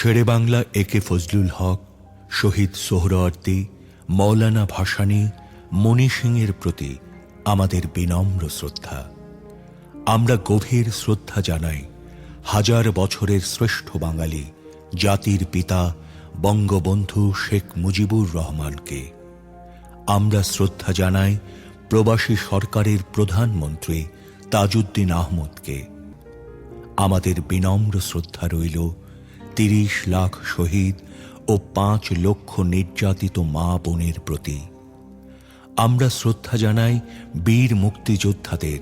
শেরে বাংলা একে ফজলুল হক, শহীদ সোহরাওয়ার্দী, মৌলানা ভাসানী, মণি সিংয়ের প্রতি আমাদের বিনম্র শ্রদ্ধা। আমরা গভীর শ্রদ্ধা জানাই হাজার বছরের শ্রেষ্ঠ বাঙালি জাতির পিতা বঙ্গবন্ধু শেখ মুজিবুর রহমানকে। আমরা শ্রদ্ধা জানাই প্রবাসী সরকারের প্রধানমন্ত্রী তাজউদ্দিন আহমদকে। আমাদের বিনম্র শ্রদ্ধা রইল ৩০ লাখ শহীদ ও ৫ লক্ষ নির্যাতিত মা বোনের প্রতি। আমরা শ্রদ্ধা জানাই বীর মুক্তিযোদ্ধাদের,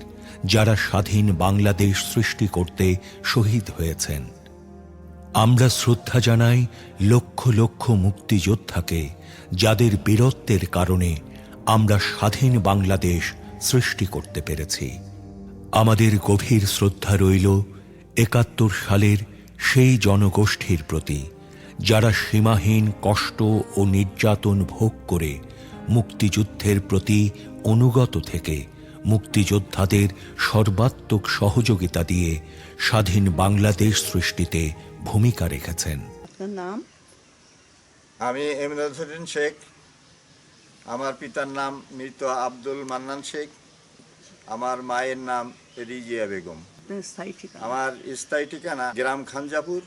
যারা স্বাধীন বাংলাদেশ সৃষ্টি করতে শহীদ হয়েছেন। আমরা শ্রদ্ধা জানাই লক্ষ লক্ষ মুক্তিযোদ্ধাকে, যাদের বীরত্বের কারণে আমরা স্বাধীন বাংলাদেশ সৃষ্টি করতে পেরেছি। আমাদের গভীর শ্রদ্ধা রইল ৭১ সালের সেই জনগোষ্ঠীর প্রতি, যারা সীমাহীন কষ্ট ও নির্যাতন ভোগ করে মুক্তিযুদ্ধের প্রতি অনুগত থেকে মুক্তিযোদ্ধাদের সর্বাত্মক সহযোগিতা দিয়ে স্বাধীন বাংলাদেশ সৃষ্টিতে ভূমিকা রেখেছেন। আপনার নাম? আমি এমদাদ হোসেন শেখ। আমার পিতার নাম মৃত আব্দুল মান্নান শেখ। আমার মায়ের নাম রিজিয়া বেগম। আমার স্থায়ী ঠিকানা গ্রাম খানজাপুর,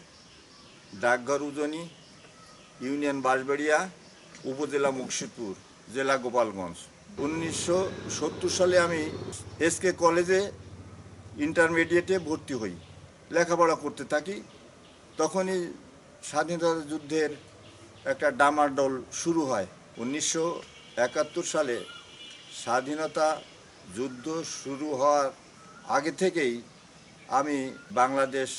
ডাকঘর উজনি, ইউনিয়ন বাঁশবাড়িয়া, উপজেলা মুর্শিদপুর, জেলা গোপালগঞ্জ। ১৯৭০ সালে আমি এসকে কলেজে ইন্টারমিডিয়েটে ভর্তি হই, লেখাপড়া করতে থাকি। তখনই স্বাধীনতা যুদ্ধের একটা ডামাডোল শুরু হয়। ১৯৭১ সালে স্বাধীনতা যুদ্ধ শুরু হওয়ার আগে থেকেই আমি বাংলাদেশ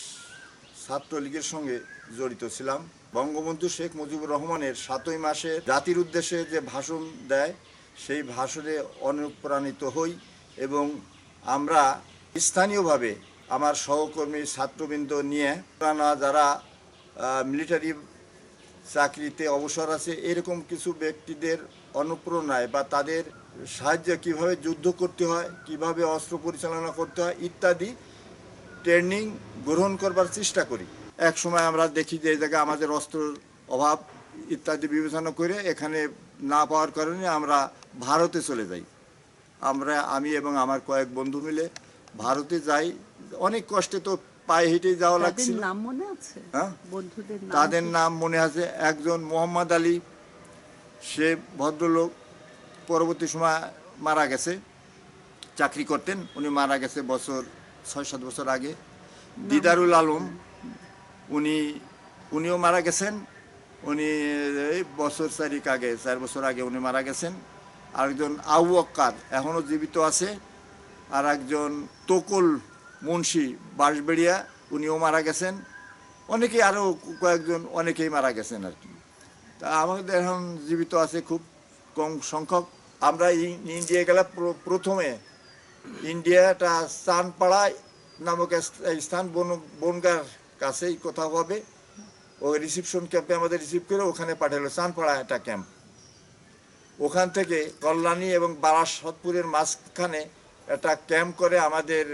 ছাত্রলীগের সঙ্গে জড়িত ছিলাম। বঙ্গবন্ধু শেখ মুজিবুর রহমানের ৭ই মাসে জাতির উদ্দেশ্যে যে ভাষণ দেয়, সেই ভাষণে অনুপ্রাণিত হই এবং আমরা স্থানীয়ভাবে আমার সহকর্মী ছাত্রবৃন্দ নিয়ে যারা মিলিটারি চাকরিতে অবসর আছে, এরকম কিছু ব্যক্তিদের অনুপ্রেরণায় বা তাদের সাহায্যে কিভাবে যুদ্ধ করতে হয়, কিভাবে অস্ত্র পরিচালনা করতে হয় ইত্যাদি ট্রেনিং গ্রহণ করবার চেষ্টা করি। এক সময় আমরা দেখি যে এই জায়গায় আমাদের অস্ত্রের অভাব ইত্যাদি বিবেচনা করে এখানে না পাওয়ার কারণে আমরা ভারতে চলে যাই। আমি এবং আমার কয়েক বন্ধু মিলে ভারতে যাই। অনেক কষ্টে তো পায়ে হেঁটে যাওয়া লাগছিল। নাম মনে আছে? হ্যাঁ, বন্ধুদের নাম? তাদের নাম মনে আছে। একজন মোহাম্মদ আলী, সে ভদ্রলোক, পরবর্তী সময় মারা গেছে, চাকরি করতেন, উনি মারা গেছে ৬-৭ বছর আগে। দিদারুল আলম, উনিও মারা গেছেন, উনি বছর ৪ বছর আগে উনি মারা গেছেন। আরেকজন আবু আক্কার এখনও জীবিত আছে। আর একজন তোকল মুন্সি বাঁশবেড়িয়া, উনিও মারা গেছেন। অনেকেই আরও কয়েকজন অনেকেই মারা গেছেন আর কি। তা আমাদের এখন জীবিত আছে খুব কম সংখ্যক। আমরা ইন্ডিয়া গেলে প্রথমে ইন্ডিয়াটা চানপাড়া নামক স্থান, বনগার কাছেই কোথাও হবে। ওই রিসিপশন ক্যাম্পে আমাদের রিসিভ করে ওখানে পাঠালো। চানপাড়া একটা ক্যাম্প। ওখান থেকে কল্যাণী এবং বারাসতপুরের মাঝখানে একটা ক্যাম্প করে আমাদের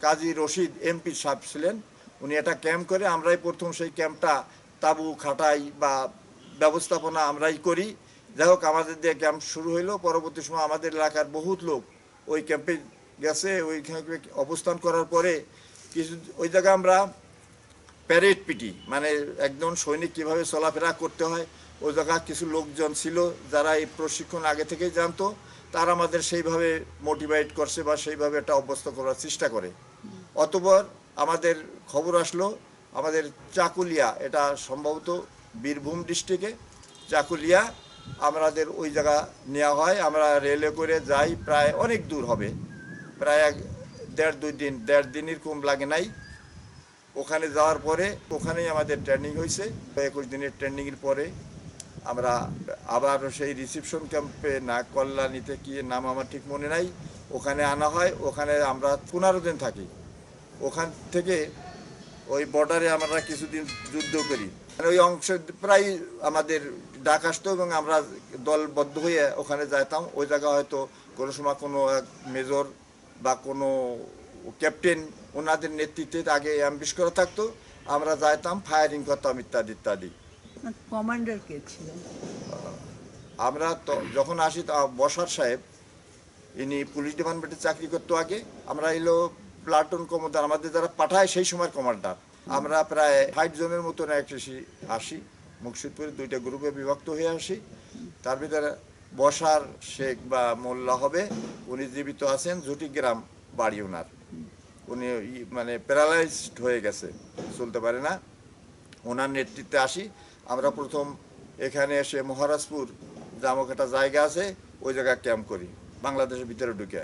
কাজী রশিদ এমপি সাহেব ছিলেন, উনি একটা ক্যাম্প করে আমরাই প্রথম সেই ক্যাম্পটা তাঁবু খাটাই বা ব্যবস্থাপনা আমরাই করি। যাই হোক, আমাদের দিয়ে ক্যাম্প শুরু হইলো। পরবর্তী সময় আমাদের এলাকার বহুত লোক ওই ক্যাম্পে গেছে। ওইখানে অবস্থান করার পরে ওই জায়গায় আমরা প্যারেড পিটি, মানে একজন সৈনিক কীভাবে চলাফেরা করতে হয়, ওই জায়গায় কিছু লোকজন ছিল যারা এই প্রশিক্ষণ আগে থেকেই জানতো। তারা আমাদের সেইভাবে মোটিভেট করছে বা সেইভাবে একটা অভ্যস্ত করার চেষ্টা করে। অতঃপর আমাদের খবর আসলো আমাদের চাকুলিয়া, এটা সম্ভবত বীরভূম ডিস্ট্রিক্টে চাকুলিয়া, আমাদের ওই জায়গা নেওয়া হয়। আমরা রেলে করে যাই, প্রায় অনেক দূর হবে, প্রায় ১.৫-২ দিনের কম লাগে নাই। ওখানে যাওয়ার পরে ওখানেই আমাদের ট্রেনিং হয়েছে। ২১ দিনের ট্রেনিংয়ের পরে আমরা আবার সেই রিসিপশন ক্যাম্পে, না কল্যাণীতে কি নাম আমার ঠিক মনে নাই, ওখানে আনা হয়। ওখানে আমরা ১৫ দিন থাকি। ওখান থেকে ওই বর্ডারে আমরা কিছুদিন যুদ্ধ করি। ওই অংশে প্রায় আমাদের ডাক আসতো এবং আমরা দলবদ্ধ হয়ে ওখানে যাইতাম। ওই জায়গা হয়তো কোনো সময় কোনো মেজর বা কোনো ক্যাপ্টেন ওনাদের নেতৃত্বে আগে অ্যাম্বিশ করা থাকতো, আমরা যাইতাম, ফায়ারিং করতাম ইত্যাদি ইত্যাদি। কমান্ডার কে ছিলেন? আমরা তো যখন আসি বসার সাহেব, ইনি পুলিশ ডিপার্টমেন্টে চাকরি করতো আগে। আমরা এলো প্লাটুন কমান্ডার, আমাদের যারা পাঠায় সেই সময় কমান্ডার। আমরা প্রায় 5 জনের মতন আসি মুর্শিদপুরে, 2টা গ্রুপে বিভক্ত হয়ে আসি। তার ভিতরে বসার শেখ বা মোল্লা হবে, উনি জীবিত আছেন, ঝুটিগ্রাম বাড়ি ওনার। উনি মানে প্যারালাইজড হয়ে গেছে, চলতে পারে না। ওনার নেতৃত্বে আসি আমরা। প্রথম এখানে এসে মহারাজপুর নামক একটা জায়গা আছে, ওই জায়গায় ক্যাম্প করি, বাংলাদেশের ভিতরে ঢুকে।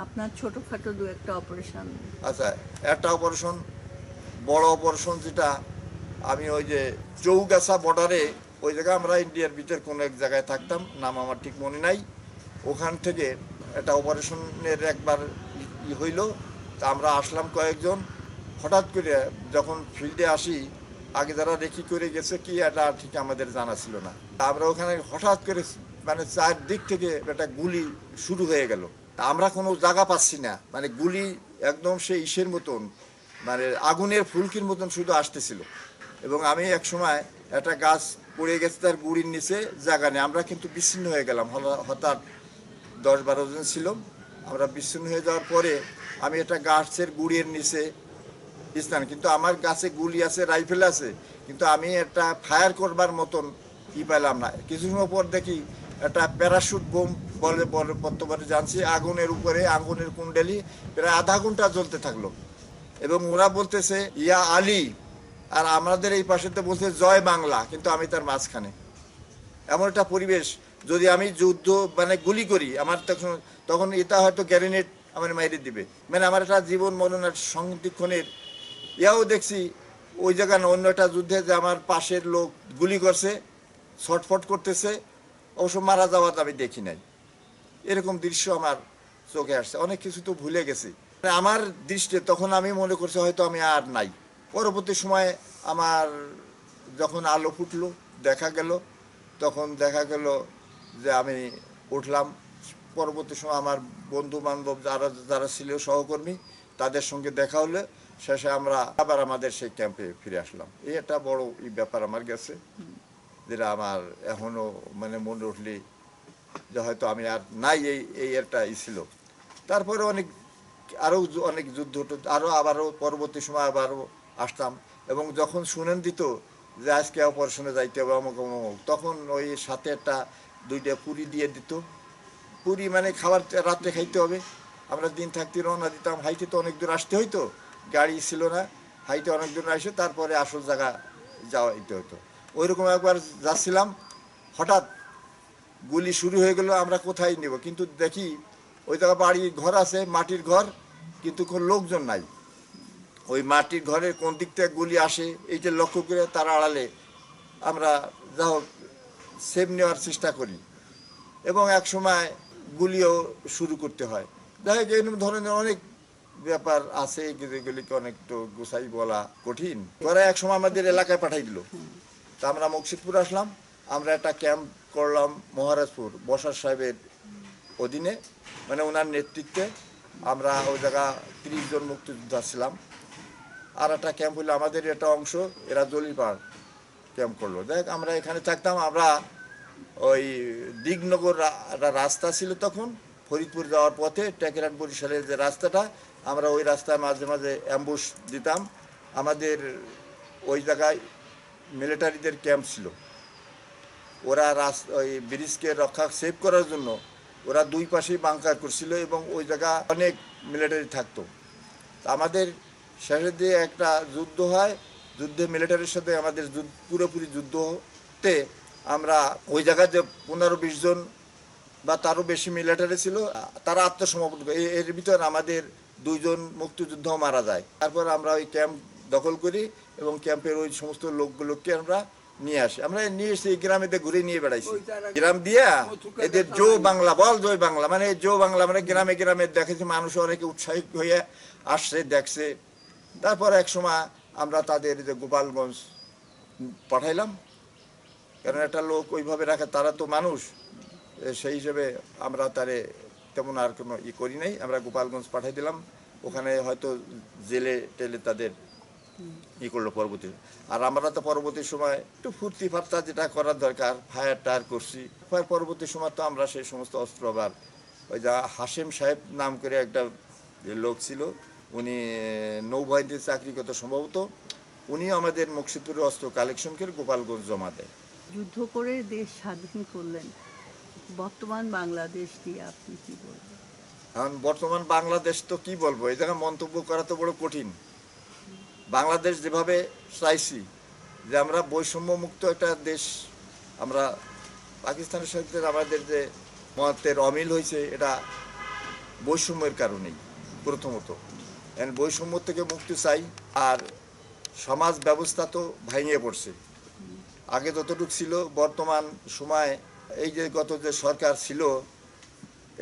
আপনার ছোটখাটো দু একটা অপারেশন? আচ্ছা, একটা অপারেশন, বড় অপারেশন যেটা, আমি ওই যে চৌগাছা বর্ডারে, ওই জায়গায় আমরা ইন্ডিয়ার ভিতর কোনো এক জায়গায় থাকতাম, নাম আমার ঠিক মনে নাই। ওখান থেকে একটা অপারেশনের একবার হইল, তা আমরা আসলাম কয়েকজন। হঠাৎ করে যখন ফিল্ডে আসি, আগে যারা রেকি করে গেছে কি এটা ঠিক আমাদের জানা ছিল না। আমরা ওখানে হঠাৎ করে মানে চারদিক থেকে একটা গুলি শুরু হয়ে গেল। তা আমরা কোনো জায়গা পাচ্ছি না, মানে গুলি একদম সেই ইসের মতন, মানে আগুনের ফুলকির মতন শুধু আসতেছিল। এবং আমি এক সময় একটা গাছ পড়ে গেছে, তার গুড়ির নিচে জায়গা নেই, আমরা কিন্তু বিচ্ছিন্ন হয়ে গেলাম। হঠাৎ 10-12 জন ছিল, আমরা বিচ্ছিন্ন হয়ে যাওয়ার পরে আমি একটা গাছের গুড়ির নিচে স্থান, কিন্তু আমার গাছে গুলি আছে, রাইফেল আছে, কিন্তু আমি একটা ফায়ার করবার মতন পেলাম না। কিছু সময় পর দেখি একটা প্যারাশুট বোম বলে বর্তমানে জানছি, আগুনের উপরে, আগুনের কুণ্ডলি প্রায় আধা ঘন্টা জ্বলতে থাকলো। এবং ওরা বলতেছে ইয়া আলী, আর আমাদের এই পাশেতে বলছে জয় বাংলা, কিন্তু আমি তার মাঝখানে। এমন একটা পরিবেশ, যদি আমি যুদ্ধ মানে গুলি করি, আমার তখন এটা হয়তো গ্যারেনেড আমার মাইরে দিবে। মানে আমার একটা জীবন মরণের সন্ধিক্ষণের ইয়াও দেখছি ওই জায়গা না, অন্য একটা যুদ্ধে যে আমার পাশের লোক গুলি করছে, ছটফট করতেছে, অবশ্য মারা যাওয়া আমি দেখি নাই। এরকম দৃশ্য আমার চোখে আসছে। অনেক কিছু তো ভুলে গেছি আমার দৃষ্টিতে, তখন আমি মনে করছি হয়তো আমি আর নাই। পরবর্তী সময়ে আমার যখন আলো ফুটলো, দেখা গেল, তখন দেখা গেল যে আমি উঠলাম। পরবর্তী সময় আমার বন্ধু বান্ধব যারা ছিল সহকর্মী, তাদের সঙ্গে দেখা হলে শেষে আমরা আবার আমাদের সেই ক্যাম্পে ফিরে আসলাম। এই একটা বড় ব্যাপার আমার গেছে, যেটা আমার এখনো মানে মনে উঠলি যে হয়তো আমি আর নাই, এই একটা ছিল। তারপরে আরও অনেক যুদ্ধ, আবারও পরবর্তী সময় আবারও আসতাম। এবং যখন শুনেন দিত যে আজকে অপারেশনে যাইতে হবে অমুক অমুক, তখন ওই সাথে একটা 2টা পুরি দিয়ে দিত। পুরি মানে খাবার রাত্রে খাইতে হবে। আমরা দিন থাকতে রওনা দিতাম, হাইটে তো অনেক দূর আসতে হইতো, গাড়ি ছিল না, হাইটে অনেক দূর আসে, তারপরে আসল জায়গা যাওয়াইতে হতো। ওইরকম একবার যাচ্ছিলাম, হঠাৎ গুলি শুরু হয়ে গেল, আমরা কোথায় নেব, কিন্তু দেখি ওই জায়গা বাড়ি ঘর আছে, মাটির ঘর, কিন্তু কোনো লোকজন নাই। ওই মাটির ঘরের কোন দিক থেকে গুলি আসে এইটা লক্ষ্য করে তার আড়ালে আমরা যা হোক সেভ নেওয়ার চেষ্টা করি। এবং এক সময় গুলিও শুরু করতে হয়। দেখা যায় এরকম ধরনের অনেক ব্যাপার আছে, যেগুলিকে অনেক তো গোসাই বলা কঠিন। ওরা এক সময় আমাদের এলাকায় পাঠাই দিল, তা আমরা মুর্শিদপুর আসলাম। আমরা একটা ক্যাম্প করলাম মহারাজপুর বসার সাহেবের অধীনে, মানে ওনার নেতৃত্বে। আমরা ওই জায়গা 30 জন মুক্তিযোদ্ধা ছিলাম। আর একটা ক্যাম্প হইলো আমাদের একটা অংশ, এরা জলিপাড় ক্যাম্প করলো। দেখ আমরা এখানে থাকতাম। আমরা ওই দিগনগর রাস্তা ছিল তখন, ফরিদপুর যাওয়ার পথে টেকেরান বরিশালের যে রাস্তাটা, আমরা ওই রাস্তায় মাঝে মাঝে অ্যাম্বুশ দিতাম। আমাদের ওই জায়গায় মিলিটারিদের ক্যাম্প ছিল। ওরা ওই ব্রিজকে সেভ করার জন্য ওরা 2 পাশেই বাংকার করছিল, এবং ওই জায়গা অনেক মিলিটারি থাকতো। আমাদের শেষের দিয়ে একটা যুদ্ধ হয়, যুদ্ধে মিলিটারির সাথে আমাদের পুরোপুরি যুদ্ধতে আমরা ওই জায়গায় যে 15-20 জন বা তারও বেশি মিলিটারি ছিল, তারা আত্মসমর্পণ করে। এর ভিতর আমাদের 2 জন মুক্তিযোদ্ধাও মারা যায়। তারপর আমরা ওই ক্যাম্প দখল করি এবং ক্যাম্পের ওই সমস্ত লোকগুলোকে আমরা নিয়ে আসি। আমরা নিয়ে এসে এই গ্রামেতে ঘুরে নিয়ে বেড়াইছি, গ্রাম দিয়া এদের জো বাংলা বল, জয় বাংলা, মানে জো বাংলা, মানে গ্রামে গ্রামে দেখেছি মানুষ অনেকে উৎসাহিত হয়ে আসছে, দেখছে। তারপর এক সময় আমরা তাদের যে গোপালগঞ্জ পাঠাইলাম, কারণ একটা লোক ওইভাবে রাখে, তারা তো মানুষ, সেই হিসেবে আমরা তারে তেমন আর কোনো করি নাই। আমরা গোপালগঞ্জ পাঠাই দিলাম, ওখানে হয়তো জেলে টেলে তাদের ই করলো পরবর্তী। আর আমরা তো পরবর্তী সময় একটু ফুর্তি ফার্তা যেটা করার দরকার ফায়ার টায়ার করছি। পরবর্তী সময় তো আমরা সেই সমস্ত অস্ত্র আবার ওই যা হাশেম সাহেব নাম করে একটা যে লোক ছিল, উনি নৌবাহিনীতে চাকরি করতে সম্ভবত, উনি আমাদের মুর্শিদপুরের অস্ত্র কালেকশন করে গোপালগঞ্জ জমা দেয়। যুদ্ধ করে দেশ স্বাধীন করলেন, বর্তমান বাংলাদেশ দিয়ে আপনি কি বলবেন? এখন বর্তমান বাংলাদেশ তো কি বলবো, এই জায়গায় মন্তব্য করা তো বড় কঠিন। বাংলাদেশ যেভাবে চাইছি যে আমরা বৈষম্য মুক্ত একটা দেশ, আমরা পাকিস্তানের সাথে আমাদের যে মতের অমিল হয়েছে এটা বৈষম্যের কারণেই প্রথমত। বৈষম্য থেকে মুক্তি চাই। আর সমাজ ব্যবস্থা তো ভেঙে পড়ছে, আগে যতটুকু ছিল বর্তমান সময় এই যে গত যে সরকার ছিল,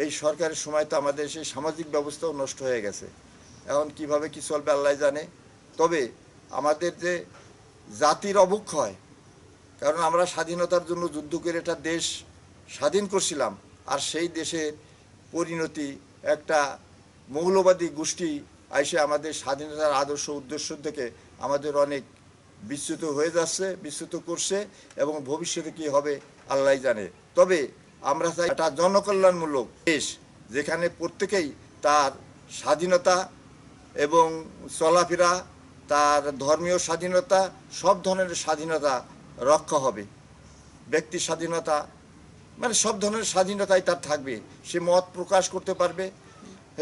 এই সরকারের সময় তো আমাদের সেই সামাজিক ব্যবস্থাও নষ্ট হয়ে গেছে। এখন কিভাবে কি চলবে আল্লাহ জানে। তবে আমাদের যে জাতির অবক্ষয়, কারণ আমরা স্বাধীনতার জন্য যুদ্ধ করে একটা দেশ স্বাধীন করছিলাম, আর সেই দেশের পরিণতি একটা মৌলবাদী গোষ্ঠী আইসে আমাদের স্বাধীনতার আদর্শ উদ্দেশ্য থেকে আমাদের অনেক বিচ্যুত হয়ে যাচ্ছে, বিচ্যুত করছে, এবং ভবিষ্যতে কি হবে আল্লাহ জানে। তবে আমরা চাই একটা জনকল্যাণমূলক দেশ, যেখানে প্রত্যেকেই তার স্বাধীনতা এবং চলাফেরা, তার ধর্মীয় স্বাধীনতা, সব ধরনের স্বাধীনতা রক্ষা হবে। ব্যক্তি স্বাধীনতা মানে সব ধরনের স্বাধীনতাই তার থাকবে। সে মত প্রকাশ করতে পারবে,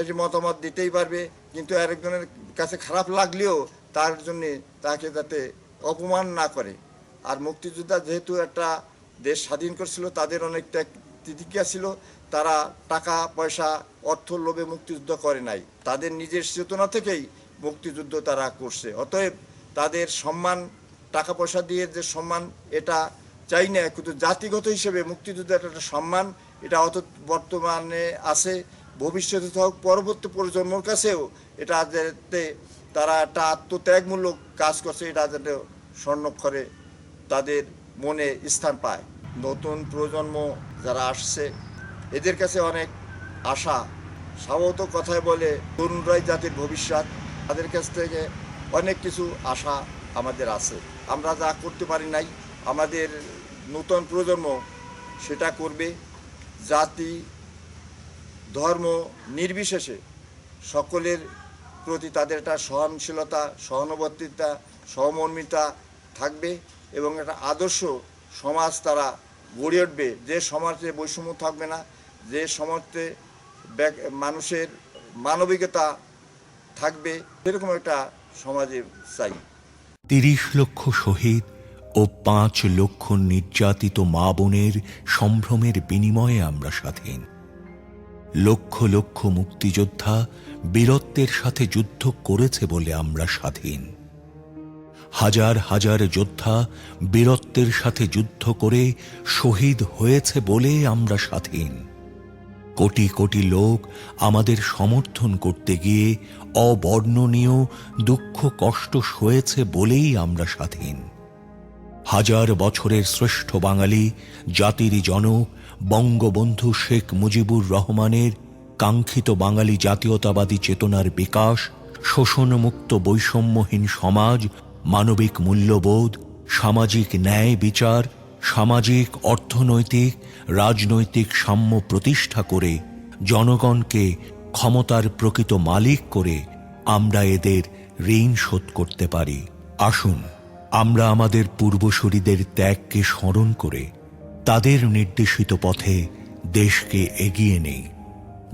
সে মতামত দিতেই পারবে, কিন্তু আরেকজনের কাছে খারাপ লাগলেও তার জন্যে তাকে যাতে অপমান না করে। আর মুক্তিযোদ্ধা যেহেতু একটা দেশ স্বাধীন করছিল, তাদের অনেকটা তিতিক্ষা ছিল, তারা টাকা পয়সা অর্থ লোভে মুক্তিযুদ্ধ করে নাই, তাদের নিজের চেতনা থেকেই মুক্তিযুদ্ধ তারা করছে। অতএব তাদের সম্মান, টাকা পয়সা দিয়ে যে সম্মান এটা চাই না, কিন্তু জাতিগত হিসেবে মুক্তিযুদ্ধের একটা সম্মান এটা অত বর্তমানে আছে, ভবিষ্যতে হোক পরবর্তী প্রজন্মর কাছেও এটা যাতে তারা একটা আত্মত্যাগমূলক কাজ করছে, এটা যাতে স্বর্ণাক্ষরে তাদের মনে স্থান পায়। নতুন প্রজন্ম যারা আসছে এদের কাছে অনেক আশা। স্বভাবত কথায় বলে তরুণরাই জাতির ভবিষ্যৎ, তাদের কাছ থেকে অনেক কিছু আশা আমাদের আছে। আমরা যা করতে পারি নাই, আমাদের নতুন প্রজন্ম সেটা করবে। জাতি ধর্ম নির্বিশেষে সকলের প্রতি তাদের একটা সহনশীলতা, সহানুভূতিতা, সহমর্মিতা থাকবে, এবং একটা আদর্শ সমাজ তারা গড়ে উঠবে, যে সমাজে বৈষম্য থাকবে না, যে সমাজে মানুষের মানবিকতা থাকবে, সেরকম একটা সমাজে চাই। ৩০ লক্ষ শহীদ ও ৫ লক্ষ নির্যাতিত মা বোনের সম্ভ্রমের বিনিময়ে আমরা স্বাধীন। লক্ষ লক্ষ মুক্তিযোদ্ধা বীরত্বের সাথে যুদ্ধ করেছে বলে আমরা স্বাধীন। হাজার হাজার যোদ্ধা বীরত্বের সাথে যুদ্ধ করে শহীদ হয়েছে বলে আমরা স্বাধীন। কোটি কোটি লোক আমাদের সমর্থন করতে গিয়ে অবর্ণনীয় দুঃখ কষ্ট সয়েছে বলেই আমরা স্বাধীন। হাজার বছরের শ্রেষ্ঠ বাঙালি জাতির জনক বঙ্গবন্ধু শেখ মুজিবুর রহমানের কাঙ্ক্ষিত বাঙালি জাতীয়তাবাদী চেতনার বিকাশ, শোষণমুক্ত বৈষম্যহীন সমাজ, মানবিক মূল্যবোধ, সামাজিক ন্যায় বিচার, সামাজিক অর্থনৈতিক রাজনৈতিক সাম্য প্রতিষ্ঠা করে জনগণকে ক্ষমতার প্রকৃত মালিক করে আমরা এদের ঋণ শোধ করতে পারি। আসুন আমরা আমাদের পূর্বসূরীদের ত্যাগকে স্মরণ করে তাদের নির্দেশিত পথে দেশকে এগিয়ে নেই।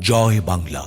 জয় বাংলা।